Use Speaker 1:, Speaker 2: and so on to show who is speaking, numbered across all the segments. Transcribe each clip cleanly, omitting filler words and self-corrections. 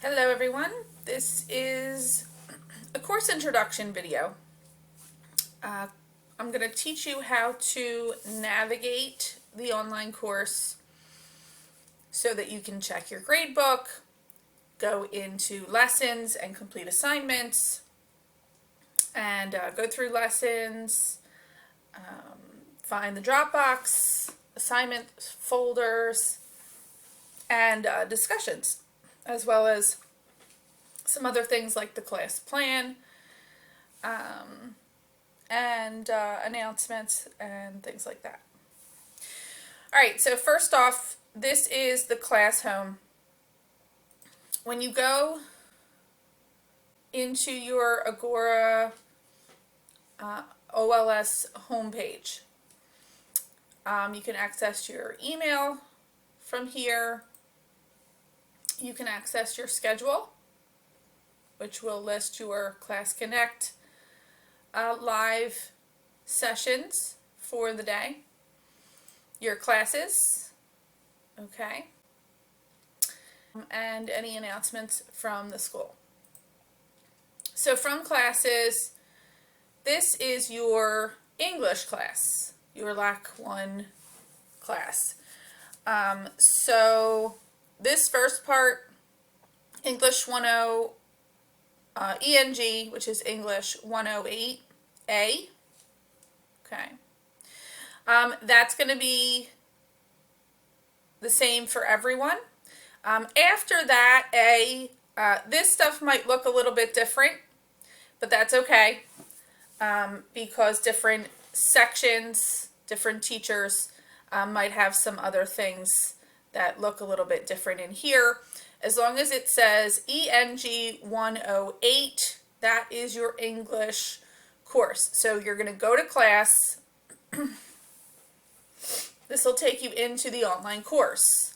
Speaker 1: Hello everyone, this is a course introduction video. I'm going to teach you how to navigate the online course so that you can check your grade book, go into lessons and complete assignments, and go through lessons, find the Dropbox, assignment folders, and discussions, as well as some other things like the class plan, and announcements and things like that. All right, so first off, this is the class home. When you go into your Agora OLS homepage, you can access your email from here. You can access your schedule, which will list your Class Connect live sessions for the day, your classes, okay, and any announcements from the school. So from classes, this is your English class, your LAC1 class. So this first part, English 10, ENG, which is English 108A, okay. That's going to be the same for everyone. After that, this stuff might look a little bit different, but that's okay, because different sections, different teachers might have some other things that look a little bit different in here. As long as it says ENG 108, that is your English course. So you're going to go to class. This will take you into the online course.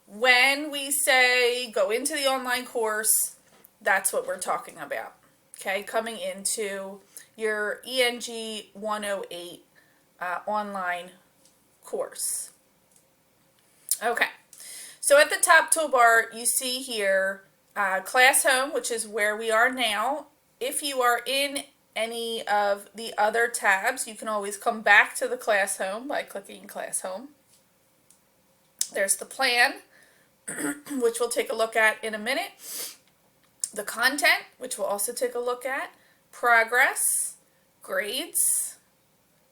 Speaker 1: When we say go into the online course, that's what we're talking about. Okay, coming into your ENG 108 online course. Okay, so at the top toolbar you see here Class Home, which is where we are now. If you are in any of the other tabs, you can always come back to the Class Home by clicking Class Home. There's the plan, which we'll take a look at in a minute. The content, which we'll also take a look at. Progress, grades,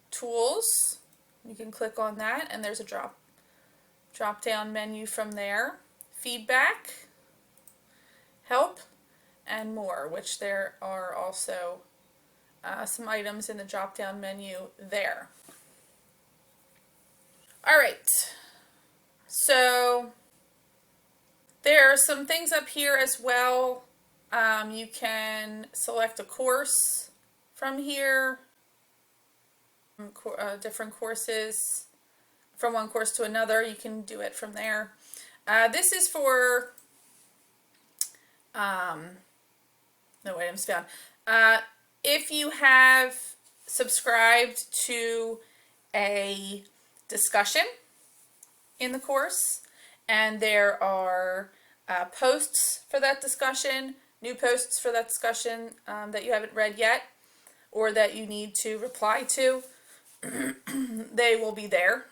Speaker 1: tools. You can click on that and there's a drop down menu from there. Feedback, help, and more, which there are also some items in the drop down menu there. All right, so there are some things up here as well. You can select a course from here, different courses, from one course to another. You can do it from there. This is for no items found. If you have subscribed to a discussion in the course and there are posts for that discussion, new posts for that discussion that you haven't read yet or that you need to reply to, they will be there.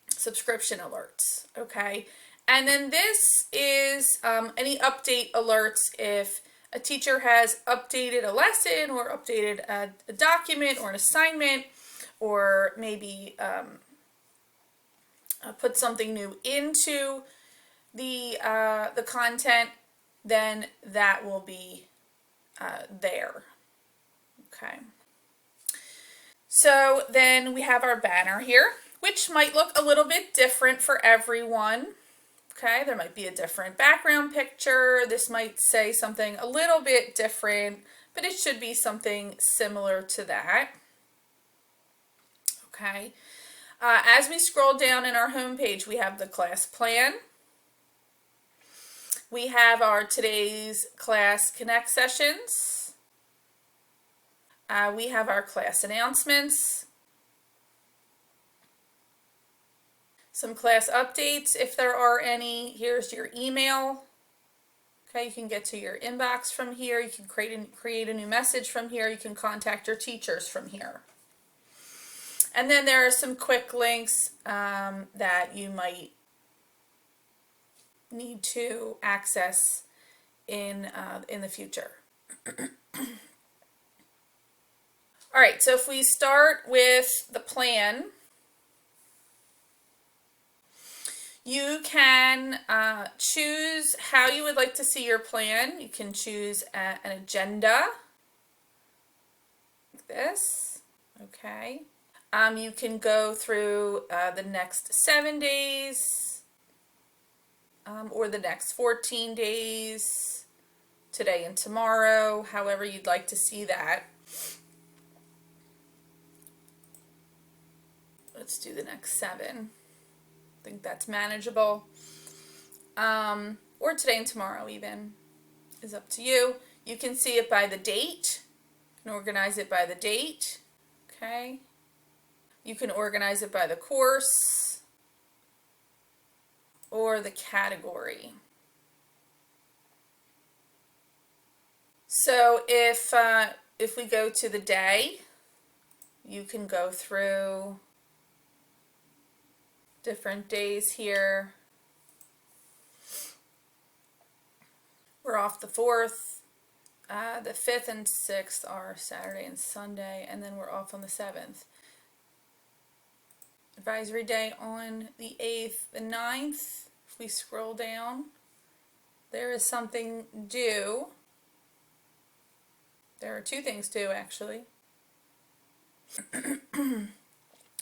Speaker 1: Subscription alerts, okay? And then this is any update alerts if a teacher has updated a lesson or updated a document or an assignment, or maybe put something new into the content, then that will be there. Okay. So then we have our banner here, which might look a little bit different for everyone. Okay, there might be a different background picture. This might say something a little bit different, but it should be something similar to that. Okay. As we scroll down in our home page, we have the class plan. We have our today's class connect sessions. We have our class announcements. Some class updates, if there are any. Here's your email. Okay, you can get to your inbox from here. You can create a new message from here. You can contact your teachers from here. And then there are some quick links that you might need to access in the future. All right, so if we start with the plan, you can choose how you would like to see your plan. You can choose an agenda, like this, okay. You can go through the next 7 days, or the next 14 days, today and tomorrow, however you'd like to see that. Let's do the next 7. I think that's manageable. Or today and tomorrow even is up to you. You can see it by the date. You can organize it by the date. Okay. You can organize it by the course or the category. So if we go to the day, you can go through different days here. We're off the 4th. The 5th and 6th are Saturday and Sunday, and then we're off on the 7th. Advisory day on the 8th and 9th. If we scroll down, there is something due. There are 2 things due, actually.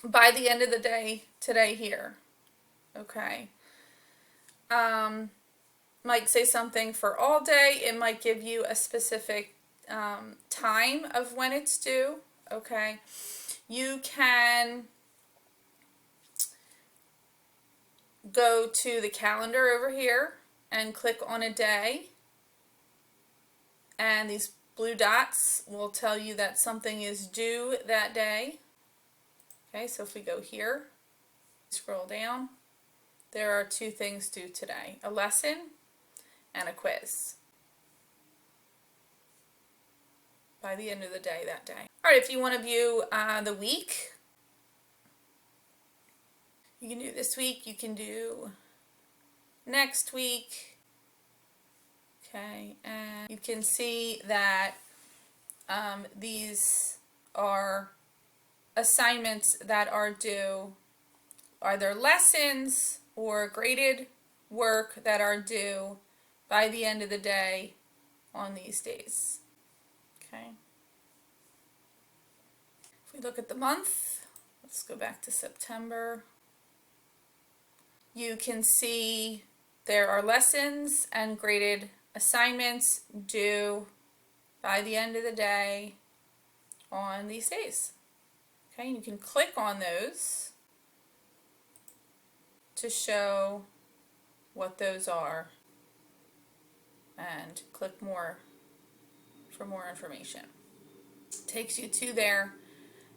Speaker 1: By the end of the day today here. Okay. Might say something for all day. It might give you a specific time of when it's due. Okay. You can go to the calendar over here and click on a day, and these blue dots will tell you that something is due that day. Okay, so if we go here, scroll down, there are 2 things due today, a lesson and a quiz by the end of the day that day. All right, if you want to view the week, you can do this week, you can do next week. Okay, and you can see that these are assignments that are due, either lessons or graded work that are due by the end of the day on these days. Okay. If we look at the month, let's go back to September. You can see there are lessons and graded assignments due by the end of the day on these days. Okay, and you can click on those to show what those are and click more for more information. Takes you to there,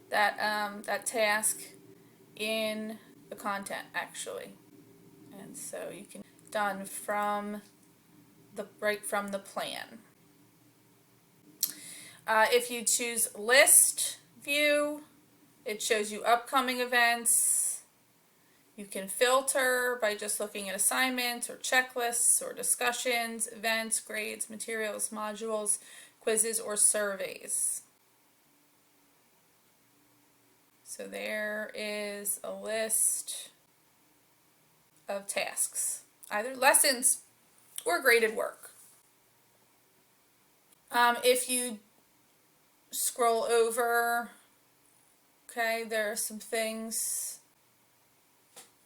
Speaker 1: that task in the content actually. And so you can done from right from the plan. If you choose list view, it shows you upcoming events. You can filter by just looking at assignments or checklists or discussions, events, grades, materials, modules, quizzes, or surveys. So there is a list of tasks, either lessons or graded work. If you scroll over, okay, there are some things.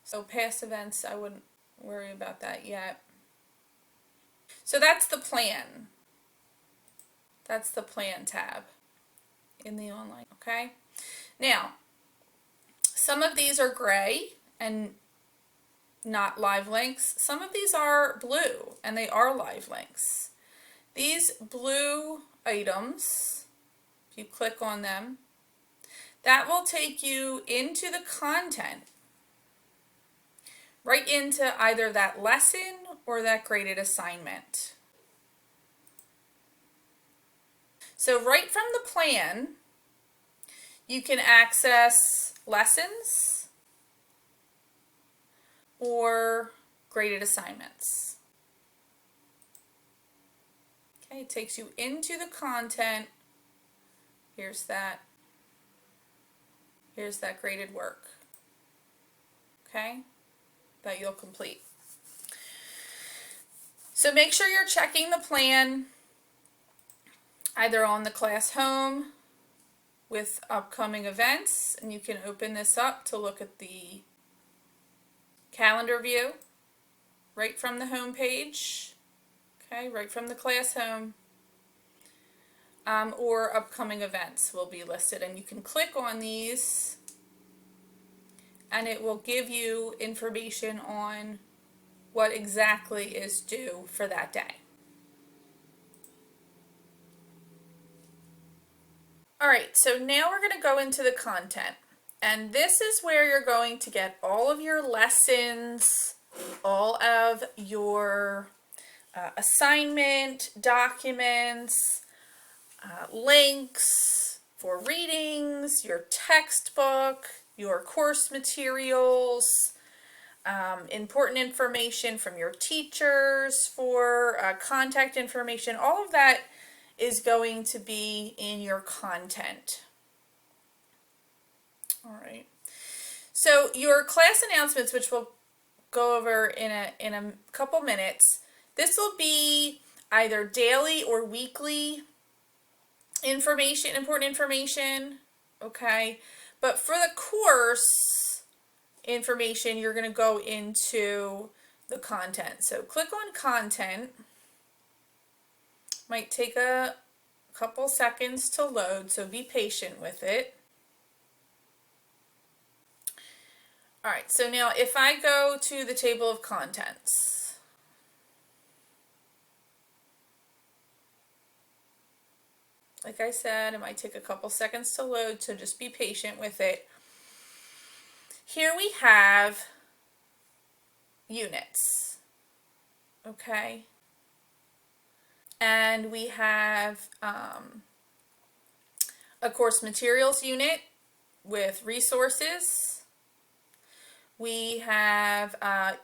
Speaker 1: So past events, I wouldn't worry about that yet. So that's the plan. That's the plan tab in the online, okay? Now, some of these are gray and not live links. Some of these are blue and they are live links. These blue items, if you click on them, that will take you into the content, right into either that lesson or that graded assignment. So right from the plan, you can access lessons or graded assignments. Okay, it takes you into the content. Here's that graded work, okay, that you'll complete. So make sure you're checking the plan either on the class home with upcoming events, and you can open this up to look at the calendar view right from the home page, okay, right from the class home, or upcoming events will be listed, and you can click on these and it will give you information on what exactly is due for that day. Alright, so now we're going to go into the content, and this is where you're going to get all of your lessons, all of your assignment documents, links for readings, your textbook, your course materials, important information from your teachers for contact information. All of that is going to be in your content. All right. So your class announcements, which we'll go over in a couple minutes, this will be either daily or weekly information, important information, okay? But for the course information, you're going to go into the content. So click on content. Might take a couple seconds to load, so be patient with it. Alright, so now if I go to the table of contents, like I said, it might take a couple seconds to load, so just be patient with it. Here we have units, okay? And we have a course materials unit with resources. We have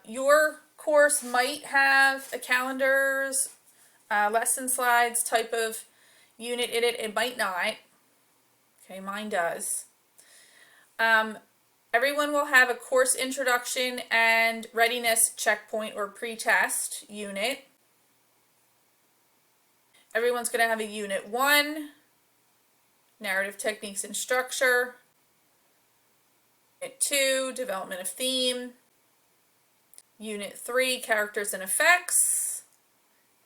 Speaker 1: your course might have a calendars, lesson slides type of unit in it. It might not. Okay, mine does. Everyone will have a course introduction and readiness checkpoint or pretest unit. Everyone's going to have a unit 1, narrative techniques and structure. Unit 2, development of theme. Unit 3, characters and effects.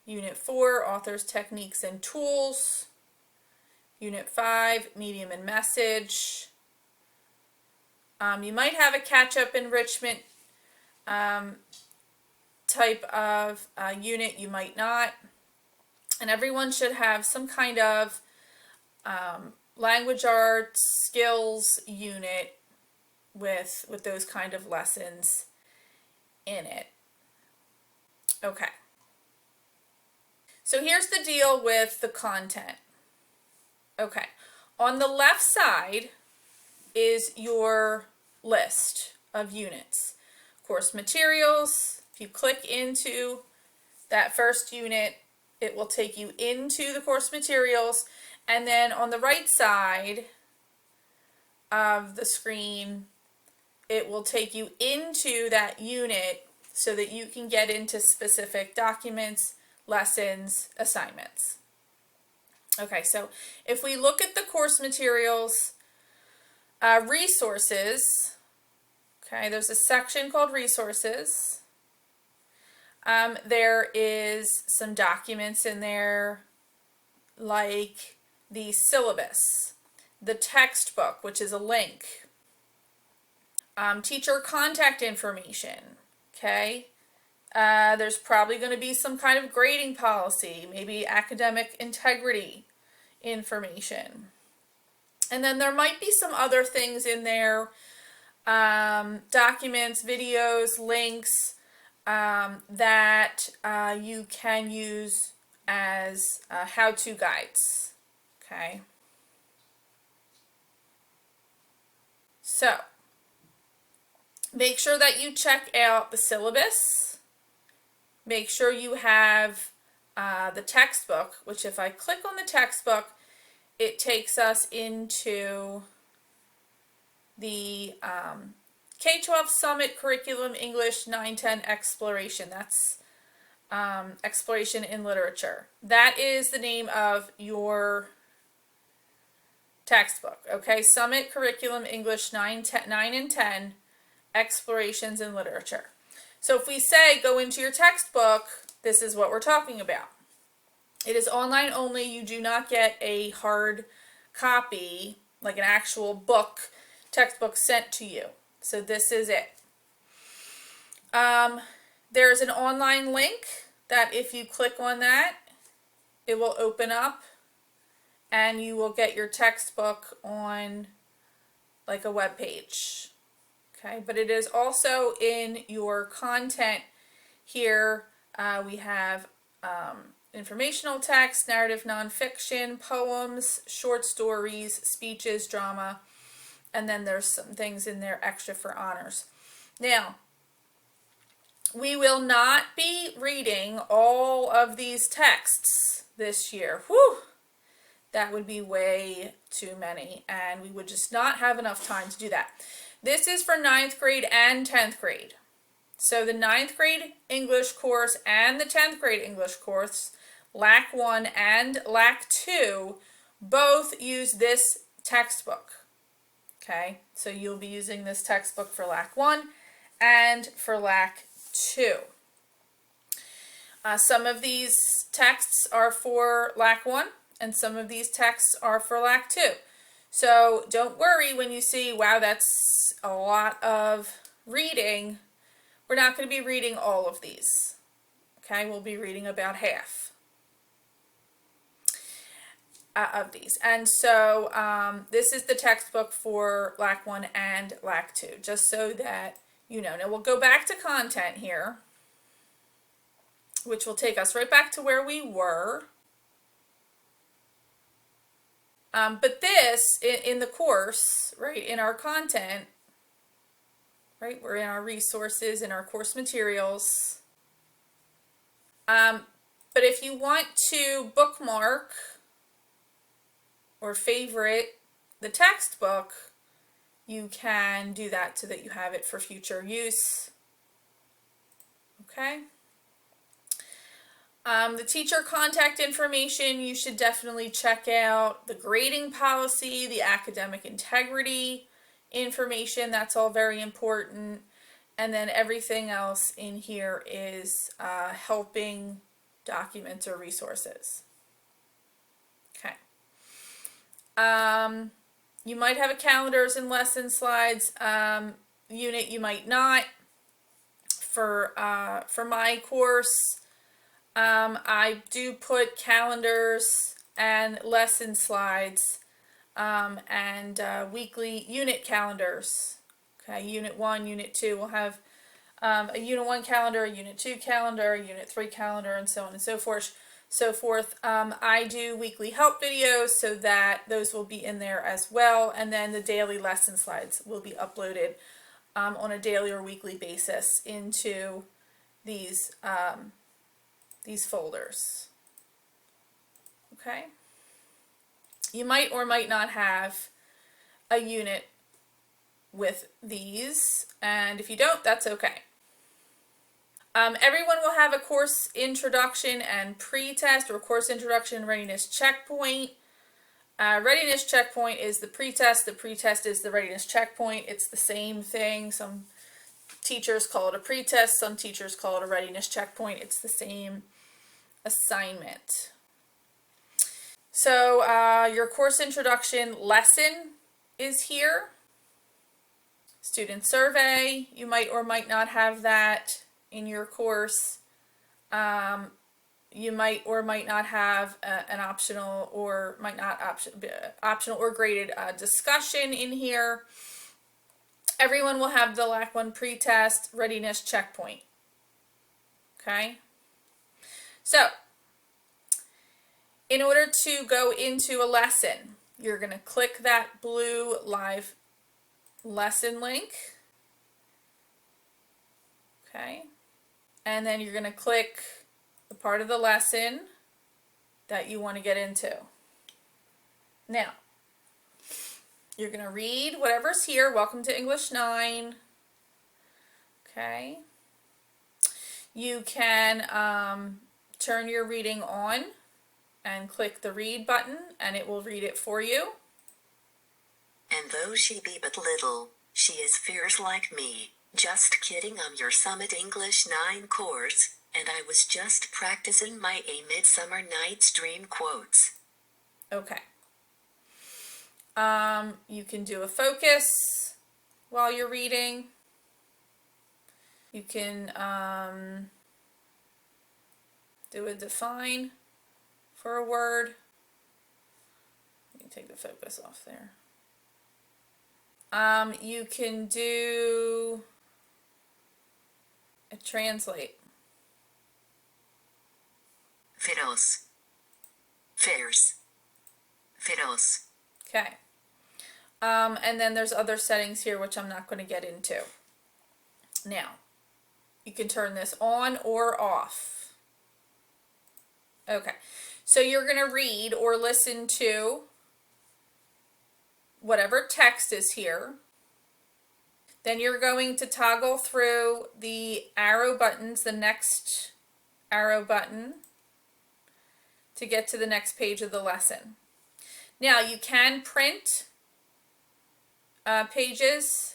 Speaker 1: Unit 4, authors, techniques and tools. Unit 5, medium and message. You might have a catch-up enrichment type of unit, you might not. And everyone should have some kind of language arts skills unit with those kind of lessons in it. Okay. So here's the deal with the content. Okay. On the left side is your list of units. Course materials. If you click into that first unit, it will take you into the course materials, and then on the right side of the screen, it will take you into that unit so that you can get into specific documents, lessons, assignments. Okay, so if we look at the course materials, resources, okay, there's a section called resources. There is some documents in there like the syllabus, the textbook, which is a link, teacher contact information, okay? There's probably going to be some kind of grading policy, maybe academic integrity information. And then there might be some other things in there, documents, videos, links, that you can use as how-to guides. Okay. So, make sure that you check out the syllabus. Make sure you have the textbook, which if I click on the textbook, it takes us into the K-12 Summit Curriculum English 910 Exploration. That's Exploration in Literature. That is the name of your textbook, okay? Summit Curriculum English 9 and 10 Explorations in Literature. So if we say go into your textbook, this is what we're talking about. It is online only. You do not get a hard copy, like an actual book, textbook sent to you. So this is it. There's an online link that if you click on that, it will open up and you will get your textbook on like a web page. Okay, but it is also in your content here. We have informational text, narrative nonfiction, poems, short stories, speeches, drama, and then there's some things in there extra for honors. Now, we will not be reading all of these texts this year. Whew! That would be way too many, and we would just not have enough time to do that. This is for 9th grade and 10th grade. So the 9th grade English course and the 10th grade English course, LAC1 and LAC2, both use this textbook. Okay, so you'll be using this textbook for LAC1 and for LAC2. Some of these texts are for LAC1 and some of these texts are for LAC2. So don't worry when you see, wow, that's a lot of reading. We're not going to be reading all of these. Okay, we'll be reading about half of these. And so this is the textbook for LAC1 and LAC2, just so that you know. Now we'll go back to content here, which will take us right back to where we were. But this, in the course, right, in our content, right, we're in our resources, in our course materials. But if you want to bookmark or favorite the textbook, you can do that so that you have it for future use. Okay. The teacher contact information, you should definitely check out the grading policy, the academic integrity information. That's all very important. And then everything else in here is helping documents or resources. Okay. You might have a calendars and lesson slides unit. You might not. For my course, I do put calendars and lesson slides and weekly unit calendars. Okay, Unit 1, Unit 2 will have a Unit 1 calendar, a Unit 2 calendar, a Unit 3 calendar, and so on and so forth. I do weekly help videos so that those will be in there as well, and then the daily lesson slides will be uploaded on a daily or weekly basis into these folders. Okay? You might or might not have a unit with these, and if you don't, that's okay. Everyone will have a course introduction and pretest, or course introduction readiness checkpoint. Readiness checkpoint is the pretest is the readiness checkpoint. It's the same thing. Some teachers call it a pretest, some teachers call it a readiness checkpoint. It's the same assignment. So your course introduction lesson is here. Student survey, you might or might not have that in your course. You might or might not have an optional or might not optional or graded discussion in here. Everyone will have the LAC1 pretest readiness checkpoint. Okay? So, In order to go into a lesson, you're going to click that blue live lesson link. Okay. And then you're going to click the part of the lesson that you want to get into. Now, you're going to read whatever's here. Welcome to English 9. Okay. You can turn your reading on and click the read button, and it will read it for you.
Speaker 2: And though she be but little, she is fierce like me. Just kidding, I'm your Summit English 9 course, and I was just practicing my A Midsummer Night's Dream quotes.
Speaker 1: Okay. You can do a focus while you're reading. You can do a define for a word. You can take the focus off there. You can do a translate.
Speaker 2: Feroz. Fierce. Feroz.
Speaker 1: Okay. And then there's other settings here which I'm not going to get into. Now, you can turn this on or off. Okay. So you're going to read or listen to whatever text is here. Then you're going to toggle through the arrow buttons, the next arrow button, to get to the next page of the lesson. Now you can print pages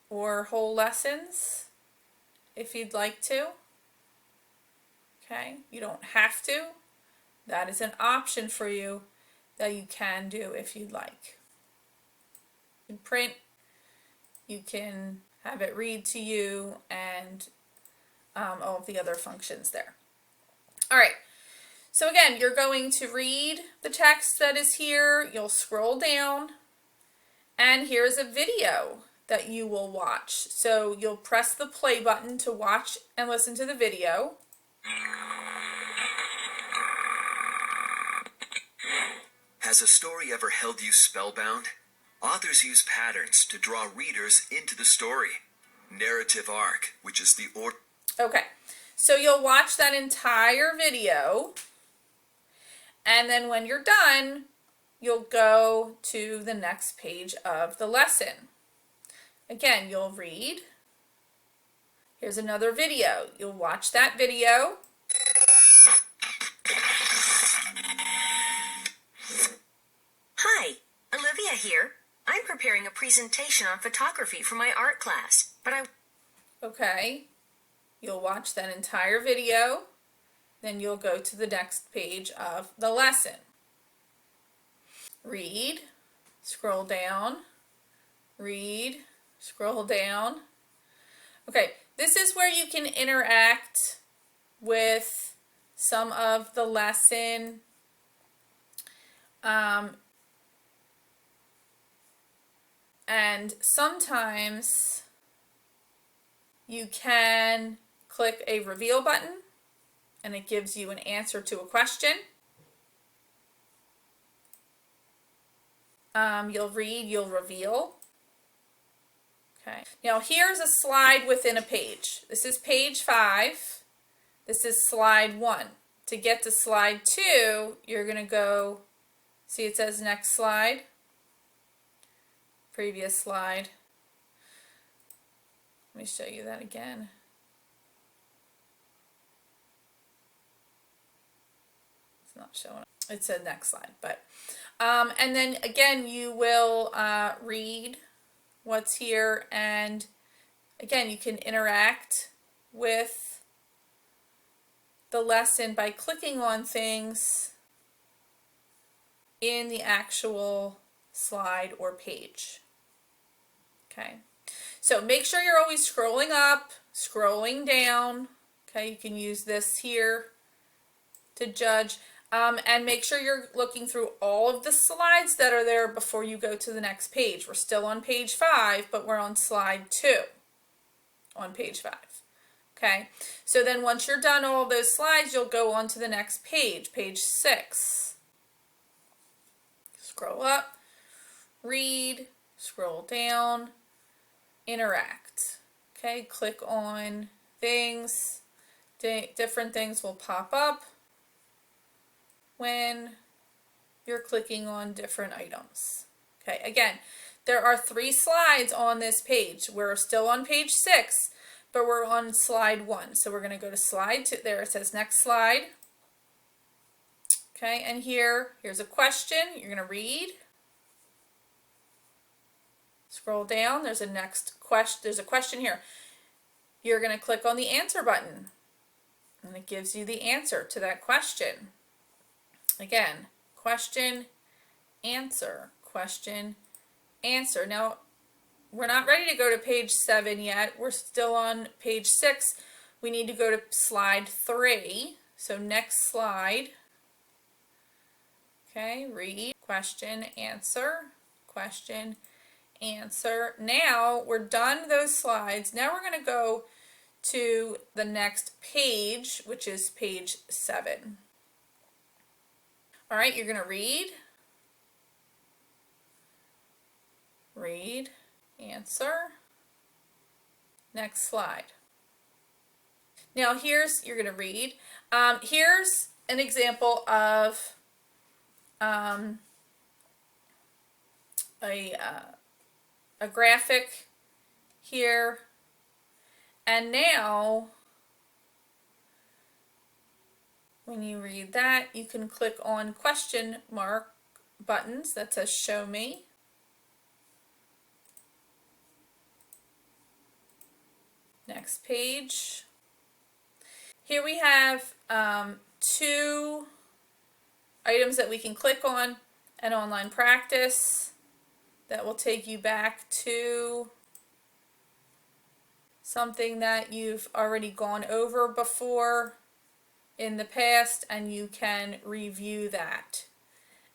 Speaker 1: or whole lessons if you'd like to. Okay, you don't have to. That is an option for you that you can do if you'd like. You can print, you can have it read to you, and all of the other functions there. All right, so again, you're going to read the text that is here. You'll scroll down, and here's a video that you will watch. So you'll press the play button to watch and listen to the video.
Speaker 3: Has a story ever held you spellbound? Authors use patterns to draw readers into the story. Narrative arc, which is the order.
Speaker 1: Okay, so you'll watch that entire video, and then when you're done, you'll go to the next page of the lesson. Again, you'll read. Here's another video. You'll watch that video.
Speaker 2: Hi, Olivia here. I'm preparing a presentation on photography for my art class, but
Speaker 1: Okay, you'll watch that entire video, then you'll go to the next page of the lesson. Read, scroll down, read, scroll down. Okay, this is where you can interact with some of the lesson. And sometimes you can click a reveal button and it gives you an answer to a question. You'll read, you'll reveal. Okay. Now here's a slide within a page. This is page 5. This is slide 1. To get to slide 2, you're going to go, see it says next slide, previous slide. Let me show you that again. It's not showing. It said next slide, but and then again you will read what's here, and again you can interact with the lesson by clicking on things in the actual slide or page. Okay, so make sure you're always scrolling up, scrolling down. Okay, you can use this here to judge. And make sure you're looking through all of the slides that are there before you go to the next page. We're still on page 5, but we're on slide 2 on page 5. Okay, so then once you're done all of those slides, you'll go on to the next page, page 6. Scroll up, read, scroll down, interact. Okay, click on things. Different things will pop up when you're clicking on different items. Okay, again, there are 3 slides on this page. We're still on page 6, but we're on slide 1. So we're going to go to slide 2. There it says next slide. Okay, and here's a question. You're going to read. Scroll down. There's a next question. There's a question here. You're going to click on the answer button, and it gives you the answer to that question. Again, question, answer, question, answer. Now, we're not ready to go to page 7 yet. We're still on page 6. We need to go to slide 3. So next slide. Okay, read, question, answer, question, answer. Now we're done those slides. Now we're going to go to the next page, which is page 7. All right, you're going to read, answer, next slide. Now you're going to read. Here's an example of a graphic here, and now when you read that, you can click on question mark buttons that says show me. Next page. Here we have 2 items that we can click on. An online practice that will take you back to something that you've already gone over before in the past, and you can review that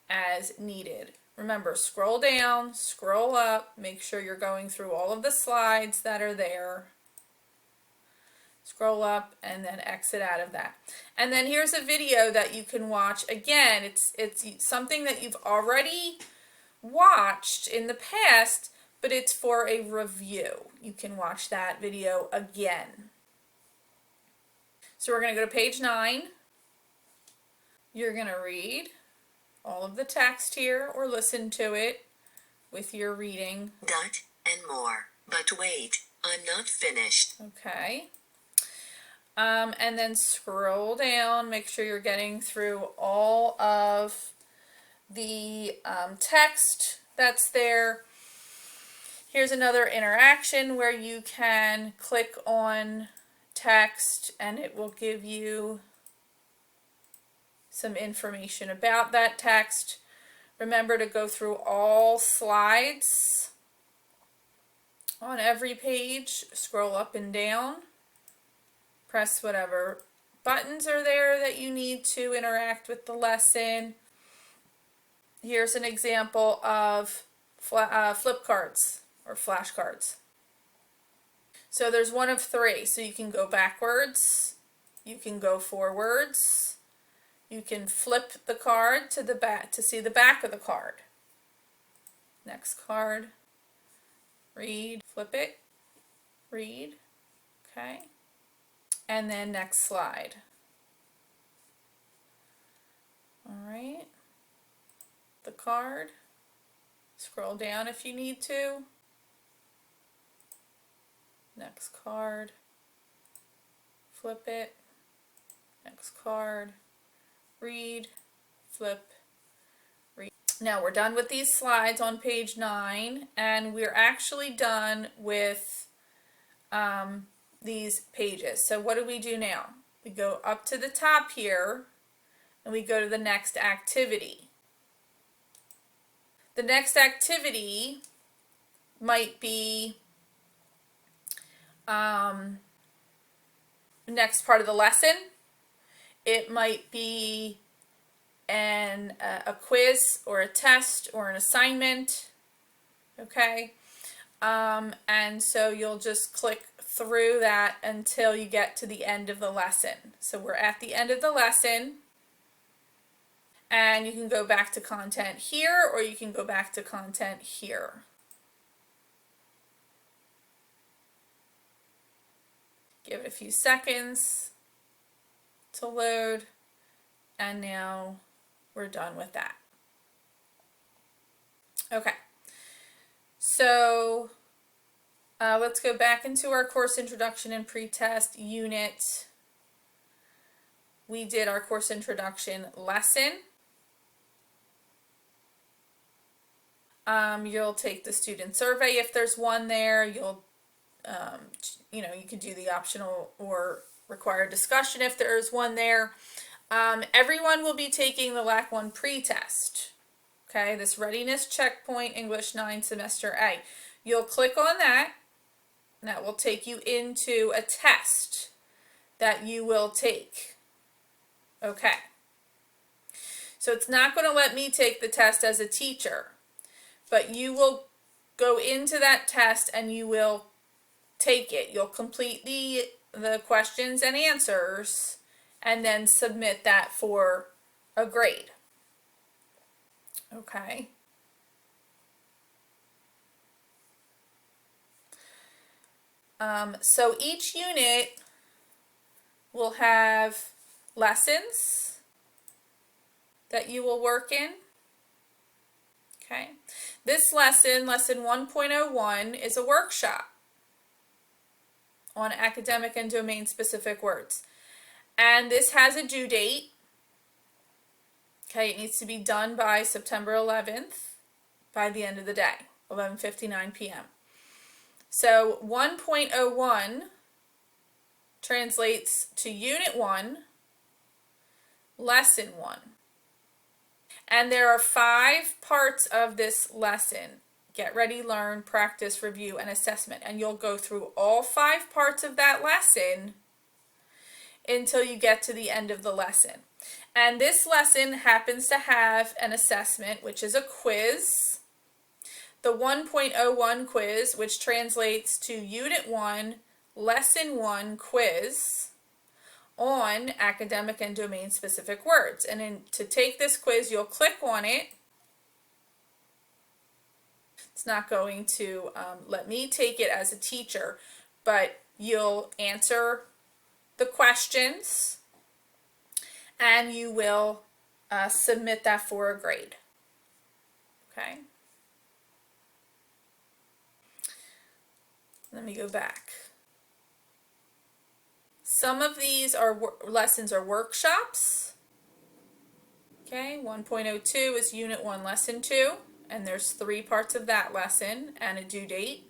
Speaker 1: as needed. Remember, scroll down, scroll up, make sure you're going through all of the slides that are there. Scroll up and then exit out of that. And then here's a video that you can watch. Again, it's something that you've already watched in the past, but it's for a review. You can watch that video again. So we're going to go to page 9. You're going to read all of the text here or listen to it with your reading.
Speaker 2: Dot and more. But wait, I'm not finished.
Speaker 1: Okay. And then scroll down, make sure you're getting through all of the text that's there. Here's another interaction where you can click on text and it will give you some information about that text. Remember to go through all slides on every page, scroll up and down. Press whatever buttons are there that you need to interact with the lesson. Here's an example of flip cards or flashcards. So there's one of 3. So you can go backwards, you can go forwards, you can flip the card to the back to see the back of the card. Next card, read, flip it, read, okay. And then next slide. All right. The card. Scroll down if you need to. Next card. Flip it. Next card. Read. Flip. Read. Now we're done with these slides on page 9, and we're actually done with these pages. So what do we do now? We go up to the top here and we go to the next activity. The next activity might be next part of the lesson. It might be a quiz or a test or an assignment. Okay, and so you'll just click through that until you get to the end of the lesson. So we're at the end of the lesson, and you can go back to content here, or you can go back to content here. Give it a few seconds to load, and now we're done with that. Okay, so let's go back into our course introduction and pretest unit. We did our course introduction lesson. You'll take the student survey if there's one there. You'll, you can do the optional or required discussion if there's one there. Everyone will be taking the LAC1 pretest. Okay, this Readiness Checkpoint English 9 Semester A. You'll click on that, and that will take you into a test that you will take. Okay, so it's not going to let me take the test as a teacher, but you will go into that test and you will take it. You'll complete the questions and answers and then submit that for a grade. Okay. So each unit will have lessons that you will work in. Okay. This lesson 1.01, is a workshop on academic and domain specific words. And this has a due date. Okay, it needs to be done by September 11th by the end of the day, 11:59 p.m. So 1.01 translates to Unit 1, Lesson 1. And there are 5 parts of this lesson: get ready, learn, practice, review, and assessment. And you'll go through all 5 parts of that lesson until you get to the end of the lesson. And this lesson happens to have an assessment, which is a quiz. The 1.01 quiz, which translates to Unit 1, Lesson 1 quiz on academic and domain specific words. And to take this quiz, you'll click on it. It's not going to let me take it as a teacher, but you'll answer the questions and you will submit that for a grade. Okay. Let me go back. Some of these lessons are workshops. Okay, 1.02 is Unit 1, Lesson 2, and there's 3 parts of that lesson and a due date.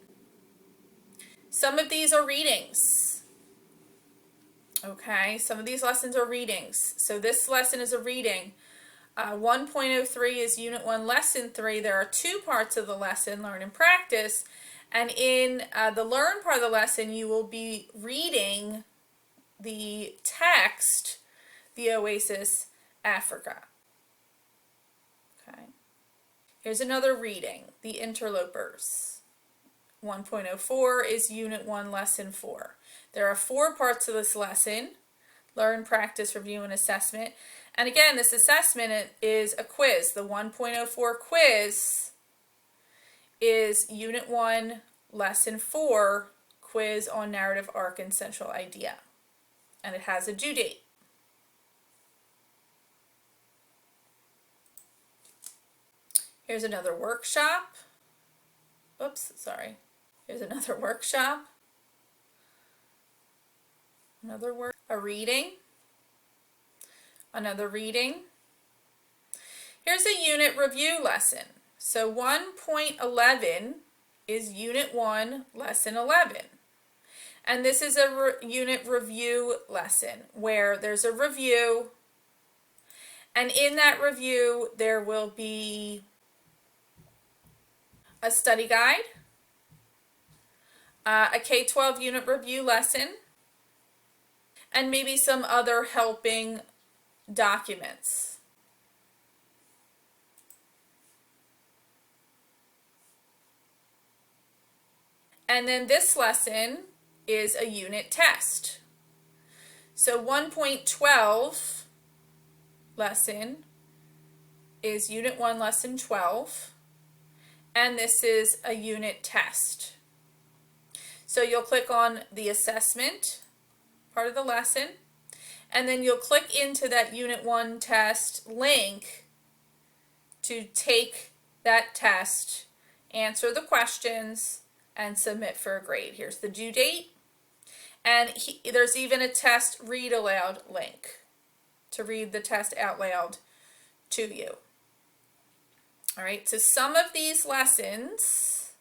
Speaker 1: Some of these are readings. Okay, some of these lessons are readings. So this lesson is a reading. 1.03 is Unit 1, Lesson 3. There are 2 parts of the lesson, learn and practice. And in the learn part of the lesson, you will be reading the text, The Oasis, Africa. Okay. Here's another reading, The Interlopers. 1.04 is Unit 1, Lesson 4. There are 4 parts of this lesson: learn, practice, review, and assessment. And again, this assessment is a quiz. The 1.04 quiz is Unit 1, Lesson 4, quiz on narrative arc and central idea. And it has a due date. Here's another workshop. Oops, sorry. Here's another workshop. A reading. Another reading. Here's a unit review lesson. So 1.11 is Unit 1, Lesson 11. And this is a unit review lesson where there's a review, and in that review there will be a study guide, a K-12 unit review lesson, and maybe some other helping documents. And then this lesson is a unit test. So 1.12 lesson is Unit 1, Lesson 12, and this is a unit test. So you'll click on the assessment part of the lesson, and then you'll click into that Unit 1 test link to take that test, answer the questions, and submit for a grade. Here's the due date, and there's even a test read aloud link to read the test out loud to you. All right, so some of these lessons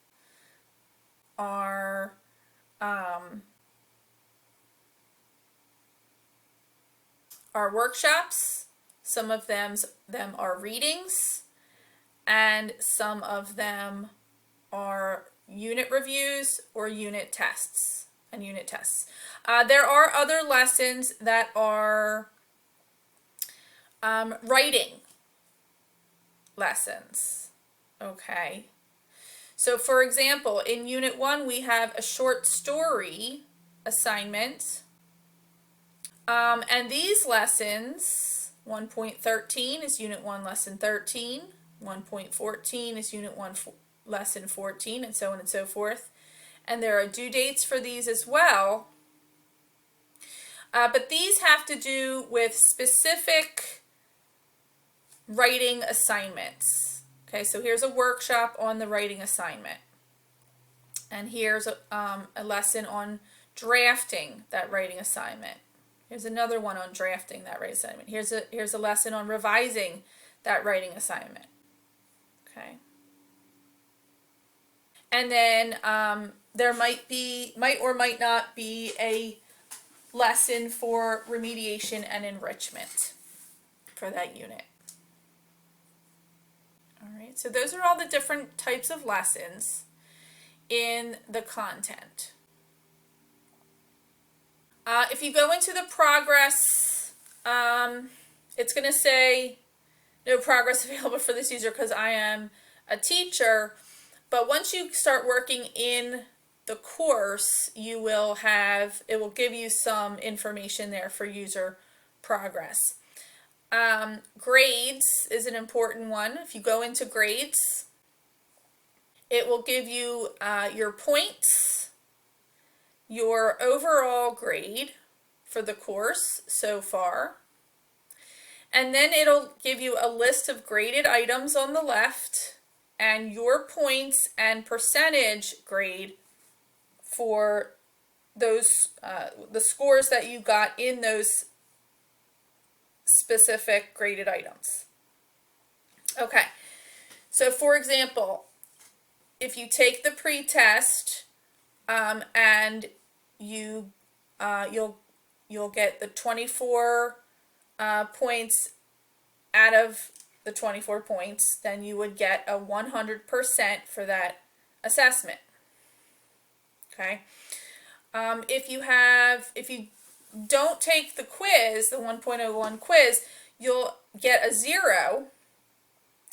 Speaker 1: are workshops, some of them are readings, and some of them are unit reviews or unit tests and unit tests. There are other lessons that are writing lessons. Okay. So for example, in Unit 1 we have a short story assignment. And these lessons, 1.13 is Unit 1 Lesson 13, 1.14 is Unit 1 Lesson 14, and so on and so forth. And there are due dates for these as well. But these have to do with specific writing assignments. Okay, so here's a workshop on the writing assignment. And here's a lesson on drafting that writing assignment. Here's another one on drafting that writing assignment. Here's a lesson on revising that writing assignment. Okay. And then there might or might not be a lesson for remediation and enrichment for that unit. All right, so those are all the different types of lessons in the content. If you go into the progress, it's going to say no progress available for this user because I am a teacher. But once you start working in the course, it will give you some information there for user progress. Grades is an important one. If you go into grades, it will give you your points, your overall grade for the course so far, and then it'll give you a list of graded items on the left and your points and percentage grade for those the scores that you got in those specific graded items. Okay, so for example, if you take the pretest and you'll get the 24 points out of the 24 points, then you would get a 100% for that assessment. Okay. If you don't take the quiz, the 1.01 quiz, you'll get a 0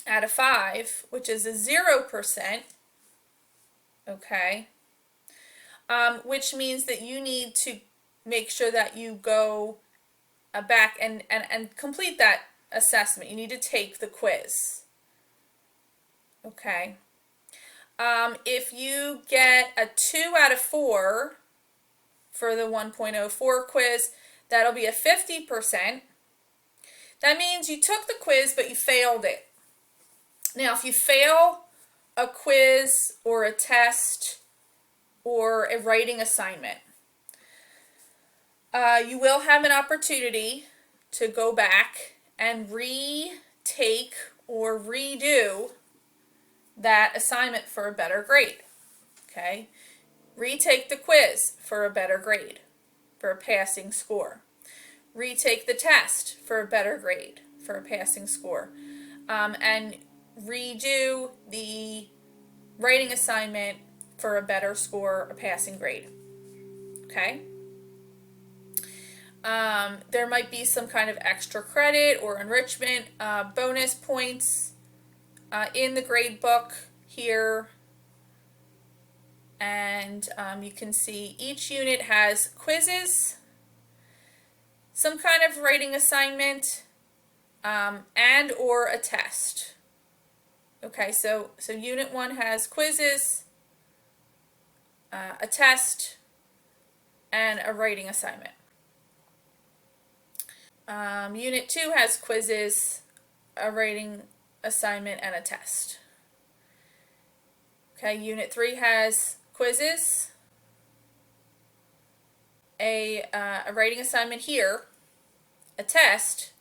Speaker 1: out of 5, which is a 0%. Okay. Which means that you need to make sure that you go back and complete that assessment. You need to take the quiz. Okay. If you get a 2 out of 4 for the 1.04 quiz, that'll be a 50%. That means you took the quiz, but you failed it. Now, if you fail a quiz or a test or a writing assignment, you will have an opportunity to go back and retake or redo that assignment for a better grade. Okay? Retake the quiz for a better grade, for a passing score. Retake the test for a better grade, for a passing score. And redo the writing assignment for a better score, a passing grade. Okay? There might be some kind of extra credit or enrichment, bonus points in the grade book here. And you can see each unit has quizzes, some kind of writing assignment, and or a test. Okay, so Unit 1 has quizzes, a test, and a writing assignment. Unit 2 has quizzes, a writing assignment, and a test. Okay, Unit 3 has quizzes, a writing assignment here, a test,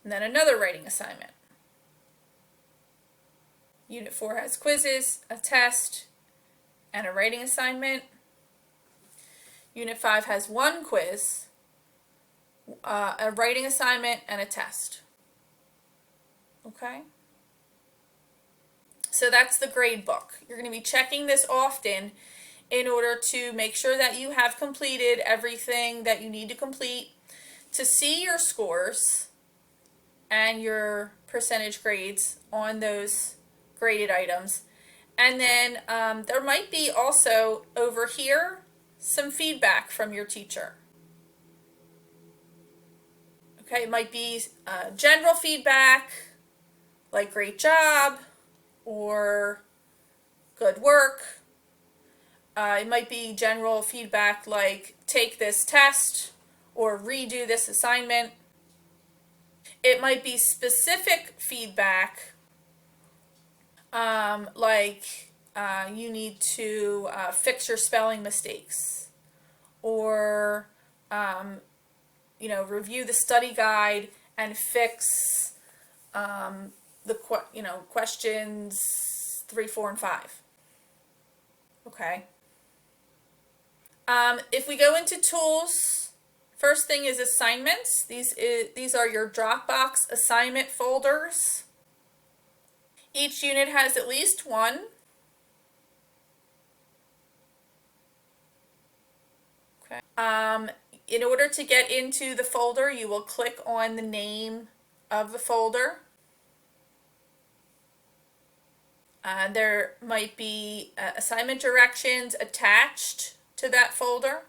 Speaker 1: and then another writing assignment. Unit 4 has quizzes, a test, and a writing assignment. Unit 5 has one quiz, a writing assignment, and a test. Okay? So that's the grade book. You're going to be checking this often in order to make sure that you have completed everything that you need to complete to see your scores and your percentage grades on those graded items. And then there might be also over here some feedback from your teacher. Okay, it might be general feedback like great job or good work. It might be general feedback like take this test or redo this assignment. It might be specific feedback like you need to fix your spelling mistakes, or review the study guide and fix questions 3, 4, and 5. Okay. If we go into tools, first thing is assignments. These are your Dropbox assignment folders. Each unit has at least one. Okay. In order to get into the folder, you will click on the name of the folder. There might be assignment directions attached to that folder,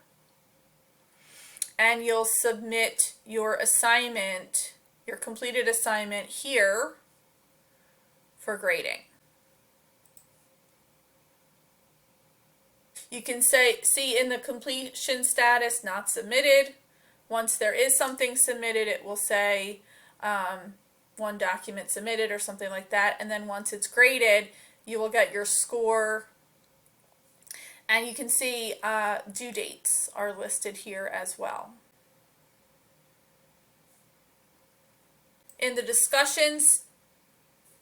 Speaker 1: and you'll submit your assignment, your completed assignment here for grading. You can see in the completion status not submitted. Once there is something submitted, it will say one document submitted or something like that, and then once it's graded, you will get your score, and you can see due dates are listed here as well. In the discussions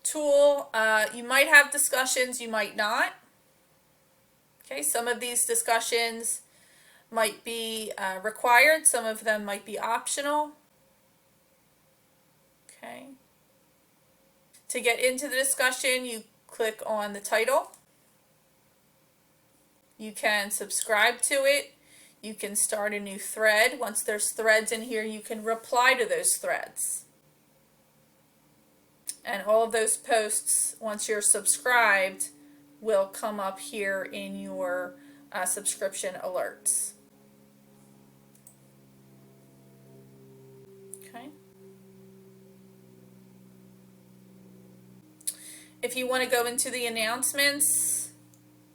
Speaker 1: tool, you might have discussions, you might not. Okay, some of these discussions might be required, some of them might be optional. Okay. To get into the discussion, you click on the title. You can subscribe to it. You can start a new thread. Once there's threads in here, you can reply to those threads. And all of those posts, once you're subscribed, will come up here in your subscription alerts. Okay. If you want to go into the announcements,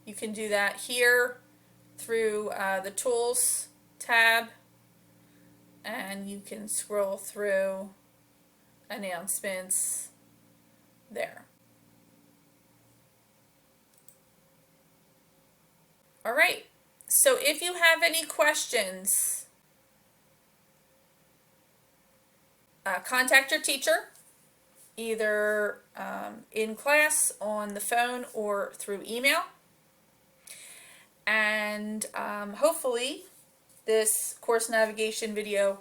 Speaker 1: you can do that here through the Tools tab, and you can scroll through announcements there. All right, so if you have any questions, contact your teacher, either in class, on the phone, or through email. And hopefully this course navigation video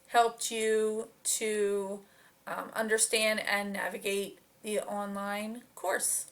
Speaker 1: helped you to understand and navigate the online course.